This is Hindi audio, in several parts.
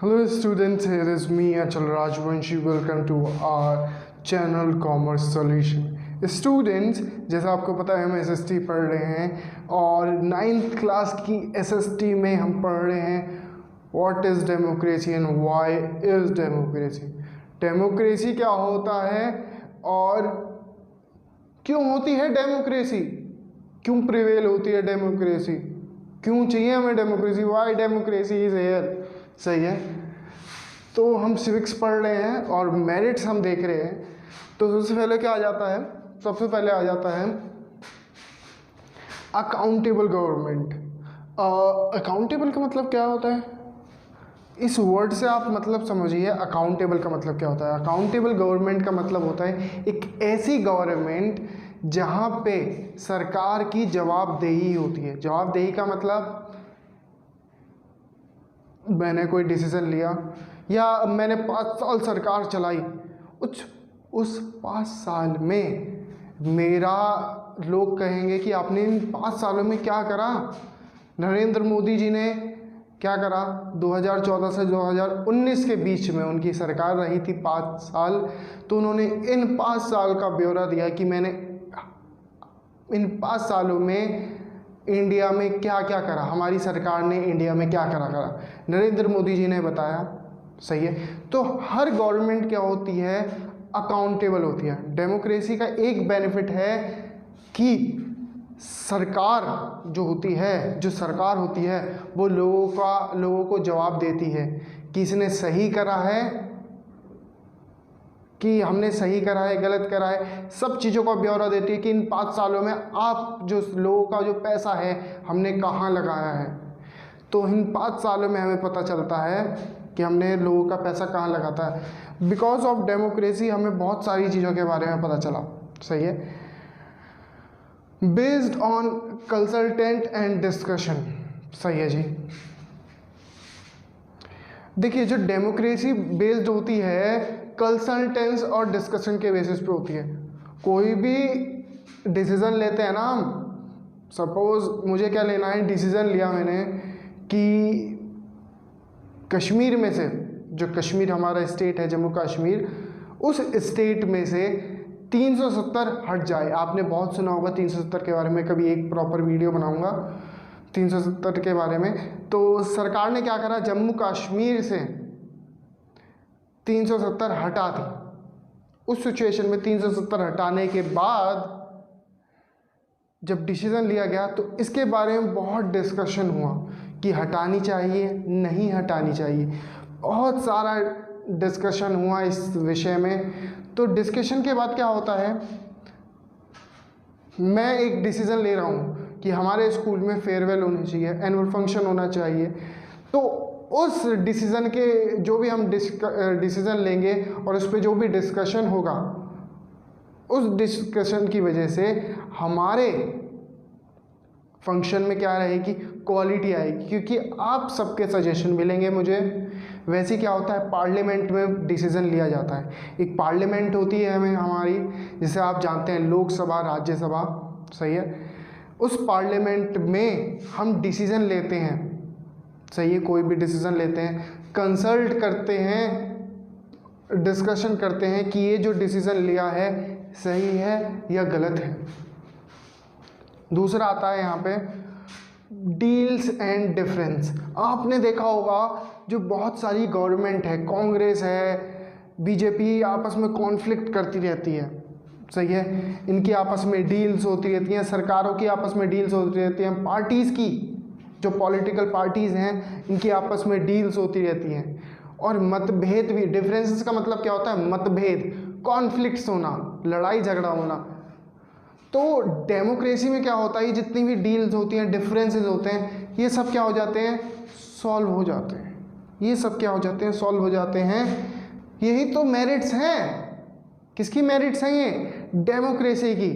Hello students, here is me Achal Rajvanshi. Welcome to our channel Commerce Solution. Students, जैसा आपको पता है हम एसएसटी पढ़ रहे हैं और 9th क्लास की एसएसटी में हम पढ़ रहे हैं what is democracy and why is democracy. Democracy क्या होता है और क्यों होती है डेमोक्रेसी, क्यों प्रिवेल होती है डेमोक्रेसी, क्यों चाहिए हमें democracy, why democracy is here. सही है, तो हम सिविक्स पढ़ रहे हैं और मेरिट्स हम देख रहे हैं। तो सबसे पहले क्या आ जाता है, सबसे पहले आ जाता है अकाउंटेबल गवर्नमेंट। अकाउंटेबल का मतलब क्या होता है, इस वर्ड से आप मतलब समझिए अकाउंटेबल का मतलब क्या होता है। अकाउंटेबल गवर्नमेंट का मतलब होता है एक ऐसी गवर्नमेंट जहाँ पे सरकार की जवाबदेही होती है। जवाबदेही का मतलब मैंने कोई डिसीज़न लिया या मैंने 5 साल सरकार चलाई, उस 5 साल में मेरा लोग कहेंगे कि आपने इन 5 सालों में क्या करा। नरेंद्र मोदी जी ने क्या करा, 2014 से 2019 के बीच में उनकी सरकार रही थी 5 साल, तो उन्होंने इन 5 साल का ब्यौरा दिया कि मैंने इन 5 सालों में इंडिया में क्या क्या करा, हमारी सरकार ने इंडिया में क्या करा नरेंद्र मोदी जी ने बताया। सही है, तो हर गवर्नमेंट क्या होती है, अकाउंटेबल होती है। डेमोक्रेसी का एक बेनिफिट है कि सरकार जो होती है, जो सरकार होती है वो लोगों को जवाब देती है कि इसने सही करा है, कि हमने सही करा है, गलत करा है, सब चीज़ों का ब्यौरा देती है कि इन 5 सालों में आप जो लोगों का जो पैसा है हमने कहाँ लगाया है। तो इन 5 सालों में हमें पता चलता है कि हमने लोगों का पैसा कहाँ लगाता है। बिकॉज ऑफ डेमोक्रेसी हमें बहुत सारी चीज़ों के बारे में पता चला। सही है, based on consultant and discussion. सही है जी, देखिए जो डेमोक्रेसी बेस्ड होती है कंसल्टेंस और डिस्कशन के बेसिस पे होती है। कोई भी डिसीज़न लेते हैं ना हम, सपोज़ मुझे क्या लेना है, डिसीज़न लिया मैंने कि कश्मीर में से, जो कश्मीर हमारा स्टेट है जम्मू कश्मीर, उस स्टेट में से 370 हट जाए। आपने बहुत सुना होगा 370 के बारे में, कभी एक प्रॉपर वीडियो बनाऊंगा 370 के बारे में। तो सरकार ने क्या करा, जम्मू कश्मीर से 370 हटा दी। उस सिचुएशन में 370 हटाने के बाद जब डिसीज़न लिया गया तो इसके बारे में बहुत डिस्कशन हुआ कि हटानी चाहिए नहीं हटानी चाहिए। बहुत सारा डिस्कशन हुआ इस विषय में। तो डिस्कशन के बाद क्या होता है, मैं एक डिसीज़न ले रहा हूँ कि हमारे स्कूल में फेयरवेल होनी चाहिए, एनुअल फंक्शन होना चाहिए। तो उस डिसीज़न के जो भी हम डिसीज़न लेंगे और उस पर जो भी डिस्कशन होगा, उस डिस्कशन की वजह से हमारे फंक्शन में क्या रहेगी, क्वालिटी आएगी, क्योंकि आप सबके सजेशन मिलेंगे मुझे। वैसे क्या होता है, पार्लियामेंट में डिसीज़न लिया जाता है। एक पार्लियामेंट होती है हमें हमारी, जिसे आप जानते हैं लोकसभा, राज्यसभा। सही है, उस पार्लियामेंट में हम डिसीज़न लेते हैं। सही है, कोई भी डिसीज़न लेते हैं, कंसल्ट करते हैं, डिस्कशन करते हैं कि ये जो डिसीज़न लिया है सही है या गलत है। दूसरा आता है यहाँ पे डील्स एंड डिफरेंस। आपने देखा होगा जो बहुत सारी गवर्नमेंट है, कांग्रेस है, बीजेपी, आपस में कॉन्फ्लिक्ट करती रहती है। सही है, इनकी आपस में डील्स होती रहती हैं, सरकारों की आपस में डील्स होती रहती हैं, पार्टीज़ की, जो पॉलिटिकल पार्टीज़ हैं इनकी आपस में डील्स होती रहती हैं। और मतभेद भी, डिफरेंसेस का मतलब क्या होता है, मतभेद, कॉन्फ्लिक्ट्स होना, लड़ाई झगड़ा होना। तो डेमोक्रेसी में क्या होता है, जितनी भी डील्स होती हैं, डिफरेंसेस होते हैं, ये सब क्या हो जाते हैं, सॉल्व हो जाते हैं। ये सब क्या हो जाते हैं, सॉल्व हो जाते हैं। यही तो मेरिट्स हैं। किसकी मेरिट्स हैं ये, डेमोक्रेसी की,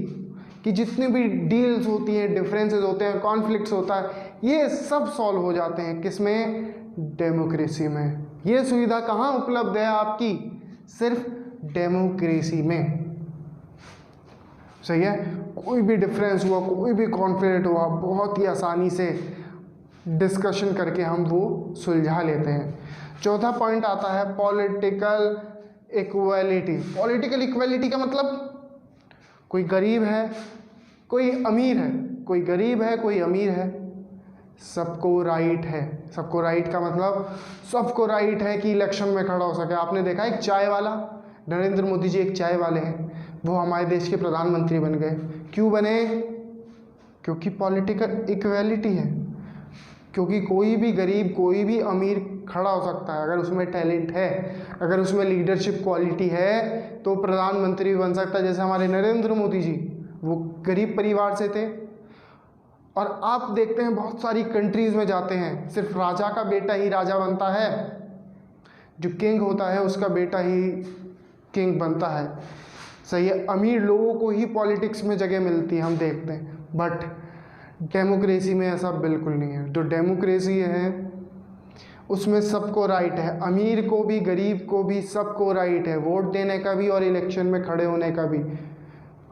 कि जितनी भी डील्स होती हैं, डिफरेंसेस होते हैं, कॉन्फ्लिक्ट्स होता है, ये सब सॉल्व हो जाते हैं किसमें, डेमोक्रेसी में। ये सुविधा कहाँ उपलब्ध है आपकी, सिर्फ डेमोक्रेसी में। सही है, कोई भी डिफरेंस हुआ, कोई भी कॉन्फ्लिक्ट हुआ, बहुत ही आसानी से डिस्कशन करके हम वो सुलझा लेते हैं। चौथा पॉइंट आता है पॉलिटिकल इक्वालिटी। पॉलिटिकल इक्वालिटी का मतलब कोई गरीब है कोई अमीर है, कोई गरीब है कोई अमीर है, सबको राइट है। सबको राइट का मतलब सबको राइट है कि इलेक्शन में खड़ा हो सके। आपने देखा एक चाय वाला, नरेंद्र मोदी जी एक चाय वाले हैं, वो हमारे देश के प्रधानमंत्री बन गए। क्यों बने? क्योंकि पॉलिटिकल इक्वालिटी है, क्योंकि कोई भी गरीब कोई भी अमीर खड़ा हो सकता है। अगर उसमें टैलेंट है, अगर उसमें लीडरशिप क्वालिटी है तो प्रधानमंत्री भी बन सकता है। जैसे हमारे नरेंद्र मोदी जी, वो गरीब परिवार से थे, और आप देखते हैं बहुत सारी कंट्रीज़ में जाते हैं सिर्फ राजा का बेटा ही राजा बनता है, जो किंग होता है उसका बेटा ही किंग बनता है। सही है, अमीर लोगों को ही पॉलिटिक्स में जगह मिलती है, हम देखते हैं। बट डेमोक्रेसी में ऐसा बिल्कुल नहीं है। जो डेमोक्रेसी है उसमें सबको राइट है, अमीर को भी गरीब को भी सबको राइट है, वोट देने का भी और इलेक्शन में खड़े होने का भी,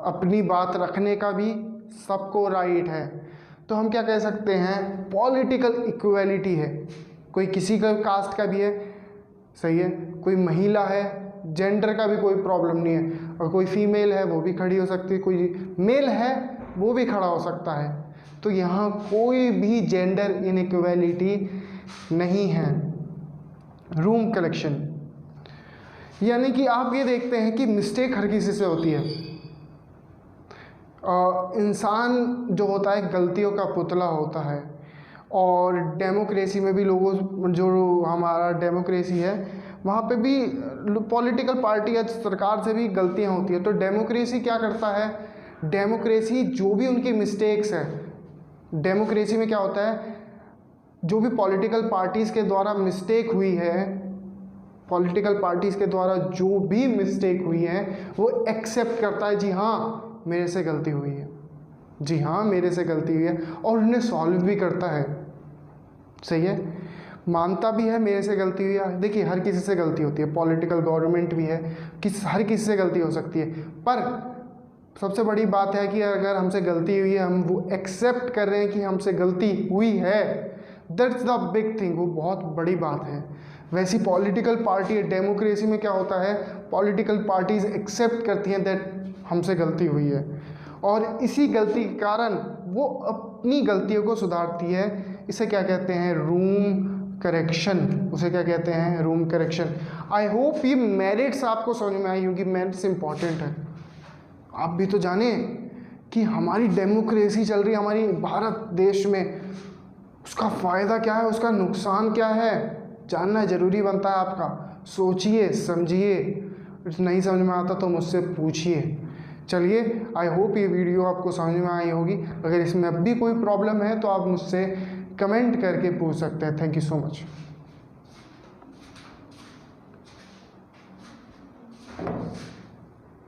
अपनी बात रखने का भी सबको राइट है। तो हम क्या कह सकते हैं, पॉलिटिकल इक्वालिटी है। कोई किसी का कास्ट का भी है, सही है, कोई महिला है, जेंडर का भी कोई प्रॉब्लम नहीं है, और कोई फीमेल है वो भी खड़ी हो सकती है, कोई मेल है वो भी खड़ा हो सकता है। तो यहाँ कोई भी जेंडर इनइक्वालिटी नहीं है। रूम कलेक्शन, यानी कि आप ये देखते हैं कि मिस्टेक हर किसी से होती है। इंसान जो होता है गलतियों का पुतला होता है, और डेमोक्रेसी में भी लोगों, जो हमारा डेमोक्रेसी है वहाँ पे भी पॉलिटिकल पार्टी या सरकार से भी गलतियाँ होती है। तो डेमोक्रेसी क्या करता है, डेमोक्रेसी जो भी उनकी मिस्टेक्स है, डेमोक्रेसी में क्या होता है, जो भी पॉलिटिकल पार्टीज़ के द्वारा मिस्टेक हुई है, पॉलिटिकल पार्टीज़ के द्वारा जो भी मिस्टेक हुई है वो एक्सेप्ट करता है, जी हाँ मेरे से गलती हुई है, जी हाँ मेरे से गलती हुई है, और उन्हें सॉल्व भी करता है। सही है, मानता भी है मेरे से गलती हुई है। देखिए हर किसी से गलती होती है, पॉलिटिकल गवर्नमेंट भी है, हर किसी से गलती हो सकती है, पर सबसे बड़ी बात है कि अगर हमसे गलती हुई है, हम वो एक्सेप्ट कर रहे हैं कि हमसे गलती हुई है, दैट्स द बिग थिंग, वो बहुत बड़ी बात है। वैसी पॉलिटिकल पार्टी, डेमोक्रेसी में क्या होता है, पॉलिटिकल पार्टीज एक्सेप्ट करती हैं दैट हमसे गलती हुई है, और इसी गलती के कारण वो अपनी गलतियों को सुधारती है। इसे क्या कहते हैं, रूम करेक्शन, उसे क्या कहते हैं, रूम करेक्शन। आई होप ये मेरिट्स आपको समझ में आई, क्योंकि मेरिट्स इंपॉर्टेंट है। आप भी तो जाने कि हमारी डेमोक्रेसी चल रही है हमारी भारत देश में, उसका फ़ायदा क्या है, उसका नुकसान क्या है, जानना ज़रूरी बनता है आपका। सोचिए समझिए, नहीं समझ में आता तो मुझसे पूछिए। चलिए, आई होप ये वीडियो आपको समझ में आई होगी। अगर इसमें अब भी कोई प्रॉब्लम है तो आप मुझसे कमेंट करके पूछ सकते हैं। Thank you so much.